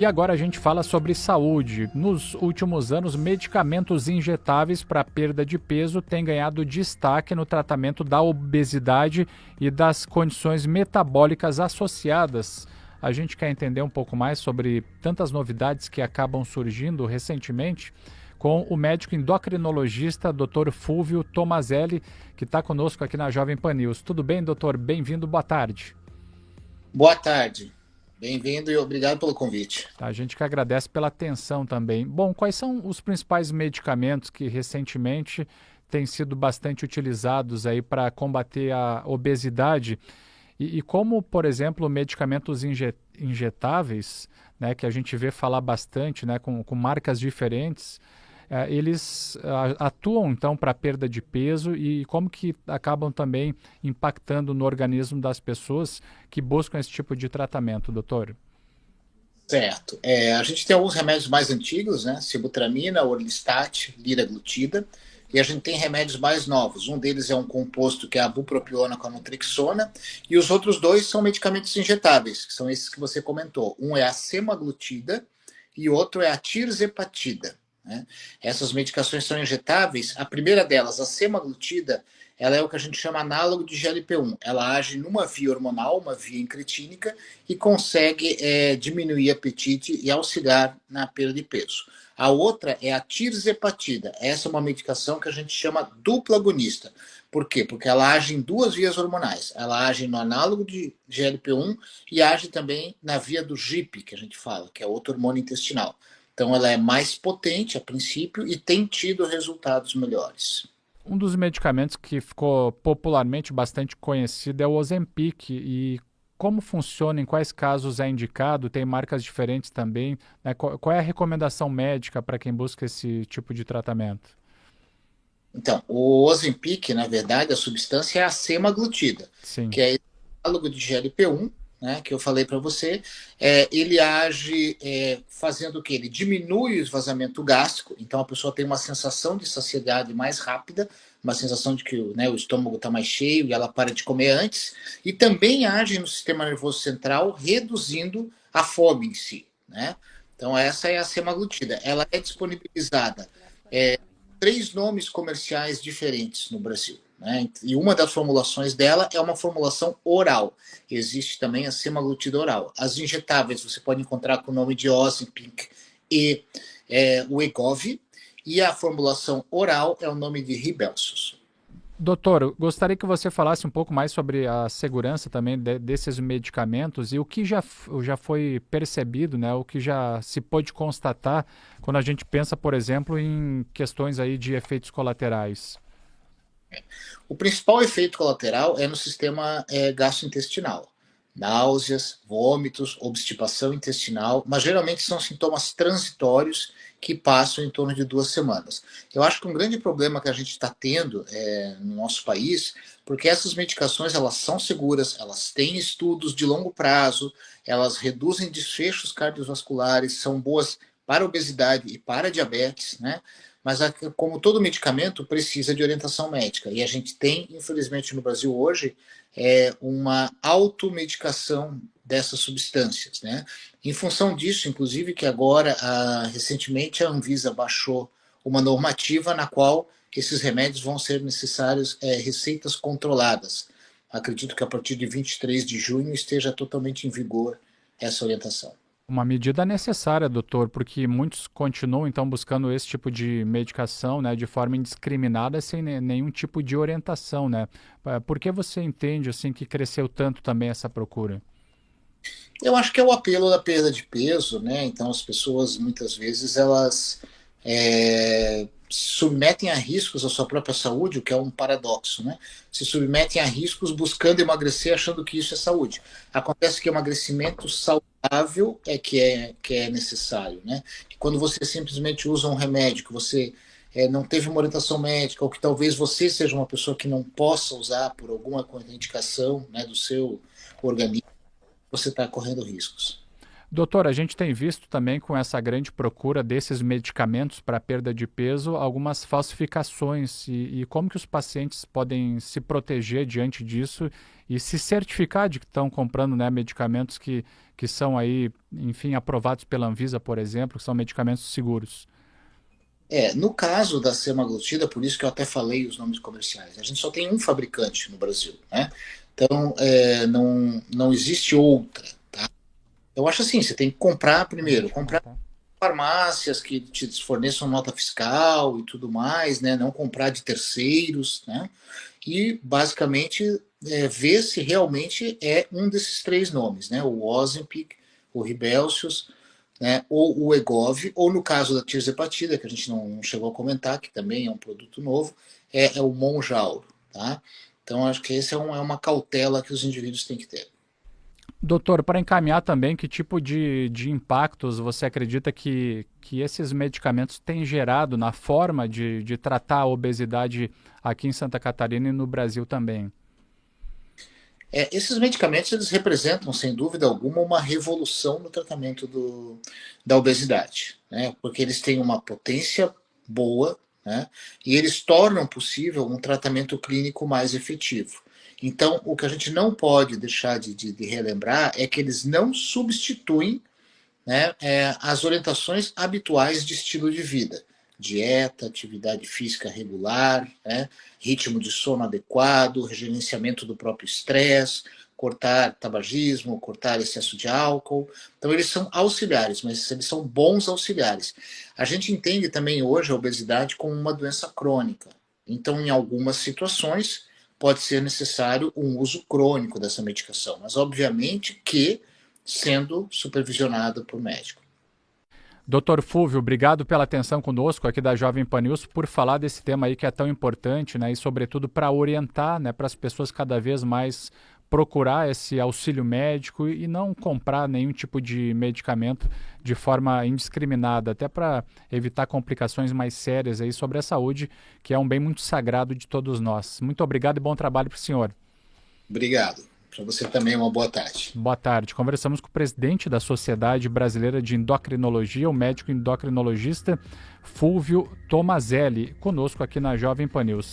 E agora a gente fala sobre saúde. Nos últimos anos, medicamentos injetáveis para perda de peso têm ganhado destaque no tratamento da obesidade e das condições metabólicas associadas. A gente quer entender um pouco mais sobre tantas novidades que acabam surgindo recentemente com o médico endocrinologista Dr. Fúvio Tomazelli, que está conosco aqui na Jovem Pan News. Tudo bem, doutor? Bem-vindo, boa tarde. Boa tarde, bem-vindo e obrigado pelo convite. Tá, a gente que agradece pela atenção também. Bom, quais são os principais medicamentos que recentemente têm sido bastante utilizados aí para combater a obesidade e como, por exemplo, medicamentos injetáveis, né, que a gente vê falar bastante, né, com marcas diferentes, eles atuam então para perda de peso e como que acabam também impactando no organismo das pessoas que buscam esse tipo de tratamento, doutor? Certo. A gente tem alguns remédios mais antigos, né? Sibutramina, Orlistat, liraglutida, e a gente tem remédios mais novos. Um deles é um composto que é a bupropiona com a naltrexona, e os outros dois são medicamentos injetáveis, que são esses que você comentou. Um é a semaglutida e o outro é a tirzepatida, né? Essas medicações são injetáveis. A primeira delas, a semaglutida, ela é o que a gente chama análogo de GLP-1. Ela age numa via hormonal, uma via incretínica, e consegue diminuir apetite e auxiliar na perda de peso. A outra é a tirzepatida. Essa é uma medicação que a gente chama dupla agonista. Por quê? Porque ela age em duas vias hormonais. Ela age no análogo de GLP-1 e age também na via do GIP, que a gente fala, que é outro hormônio intestinal. Então ela é mais potente a princípio e tem tido resultados melhores. Um dos medicamentos que ficou popularmente bastante conhecido é o Ozempic. E como funciona, em quais casos é indicado? Tem marcas diferentes também, né? Qual é a recomendação médica para quem busca esse tipo de tratamento? Então, o Ozempic, na verdade, a substância é a semaglutida, Sim. que é análogo de GLP-1, né, que eu falei para você. Ele age fazendo o que? Ele diminui o esvaziamento gástrico, então a pessoa tem uma sensação de saciedade mais rápida, uma sensação de que né, o estômago está mais cheio e ela para de comer antes, e também age no sistema nervoso central, reduzindo a fome em si, né? Então, essa é a semaglutida. Ela é disponibilizada três nomes comerciais diferentes no Brasil, né? E uma das formulações dela é uma formulação oral. Existe também a semaglutida oral. As injetáveis você pode encontrar com o nome de Ozempic e o Wegovy, e a formulação oral é o nome de Rybelsus. Doutor, eu gostaria que você falasse um pouco mais sobre a segurança também desses medicamentos e o que já foi percebido, né, o que já se pôde constatar quando a gente pensa, por exemplo, em questões aí de efeitos colaterais. O principal efeito colateral é no sistema gastrointestinal. Náuseas, vômitos, obstipação intestinal, mas geralmente são sintomas transitórios que passam em torno de 2 semanas. Eu acho que um grande problema que a gente está tendo no nosso país, porque essas medicações elas são seguras, elas têm estudos de longo prazo, elas reduzem desfechos cardiovasculares, são boas para a obesidade e para a diabetes, né? Mas, como todo medicamento, precisa de orientação médica. E a gente tem, infelizmente, no Brasil hoje, uma automedicação dessas substâncias, né? Em função disso, inclusive, que agora, recentemente, a Anvisa baixou uma normativa na qual esses remédios vão ser necessários receitas controladas. Acredito que a partir de 23 de junho esteja totalmente em vigor essa orientação. Uma medida necessária, doutor, porque muitos continuam então buscando esse tipo de medicação, né, de forma indiscriminada, sem nenhum tipo de orientação, né? Por que você entende assim que cresceu tanto também essa procura? Eu acho que é o apelo da perda de peso, né? Então as pessoas muitas vezes elas submetem a riscos a sua própria saúde, o que é um paradoxo, né? Se submetem a riscos buscando emagrecer, achando que isso é saúde. Acontece que o emagrecimento saudável é que é necessário, né? E quando você simplesmente usa um remédio que você não teve uma orientação médica, ou que talvez você seja uma pessoa que não possa usar por alguma contraindicação, né, do seu organismo, você está correndo riscos. Doutor, a gente tem visto também com essa grande procura desses medicamentos para perda de peso algumas falsificações e como que os pacientes podem se proteger diante disso e se certificar de que estão comprando, né, medicamentos que são aí, enfim, aprovados pela Anvisa, por exemplo, que são medicamentos seguros. No caso da semaglutida, por isso que eu até falei os nomes comerciais, a gente só tem um fabricante no Brasil, né? Então, não existe outra. Eu acho assim, você tem que comprar primeiro, comprar farmácias que te forneçam nota fiscal e tudo mais, né? Não comprar de terceiros, né? E basicamente ver se realmente é um desses três nomes, né? O Ozempic, o Ribelcius, né? Ou o Egov, ou no caso da tirzepatida, que a gente não chegou a comentar, que também é um produto novo, é o Monjauro, tá? Então acho que esse é uma cautela que os indivíduos têm que ter. Doutor, para encaminhar também, que tipo de impactos você acredita que esses medicamentos têm gerado na forma de tratar a obesidade aqui em Santa Catarina e no Brasil também? Esses medicamentos eles representam, sem dúvida alguma, uma revolução no tratamento da obesidade, né? Porque eles têm uma potência boa, né? E eles tornam possível um tratamento clínico mais efetivo. Então, o que a gente não pode deixar de relembrar é que eles não substituem, né, as orientações habituais de estilo de vida, dieta, atividade física regular, né, ritmo de sono adequado, regerenciamento do próprio estresse, cortar tabagismo, cortar excesso de álcool. Então, eles são auxiliares, mas eles são bons auxiliares. A gente entende também hoje a obesidade como uma doença crônica. Então, em algumas situações, pode ser necessário um uso crônico dessa medicação, mas obviamente que sendo supervisionado por médico. Doutor Fúvio, obrigado pela atenção conosco aqui da Jovem Pan News, por falar desse tema aí que é tão importante, né, e sobretudo para orientar, né, para as pessoas cada vez mais procurar esse auxílio médico e não comprar nenhum tipo de medicamento de forma indiscriminada, até para evitar complicações mais sérias aí sobre a saúde, que é um bem muito sagrado de todos nós. Muito obrigado e bom trabalho para o senhor. Obrigado. Para você também, uma boa tarde. Boa tarde. Conversamos com o presidente da Sociedade Brasileira de Endocrinologia, o médico endocrinologista Fúvio Tomazelli, conosco aqui na Jovem Pan News.